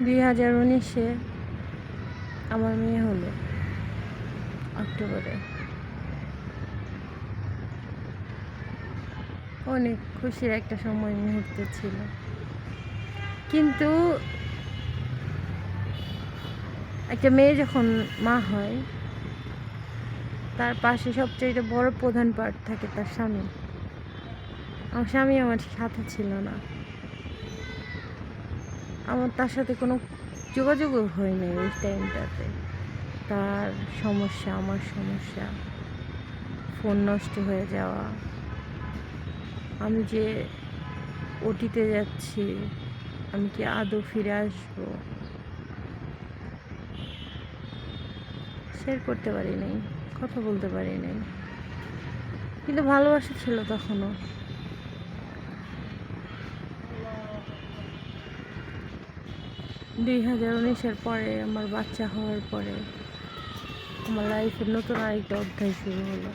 2019-এ আমার মেয়ে হলো অক্টোবরে। অনেক খুশির একটা সময় মুহূর্ত ছিল, কিন্তু একটা মেয়ে যখন মা হয় তার পাশে সবচেয়ে বড় প্রধান পার্ট থাকে তার স্বামী। আমার স্বামী আমার সাথে ছিল না, আমার তার সাথে কোনো যোগাযোগও হয়নি ওই টাইমটাতে। তার সমস্যা, আমার সমস্যা, ফোন নষ্ট হয়ে যাওয়া, আমি যে ওটিতে যাচ্ছি, আমি কি আদৌ ফিরে আসবো, শেয়ার করতে পারি নাই, কথা বলতে পারি নাই, কিন্তু ভালোবাসা ছিল তখনও। 2019-এর পরে, আমার বাচ্চা হওয়ার পরে আমার লাইফের নতুন আরেকটা অধ্যায় শুরু হলো।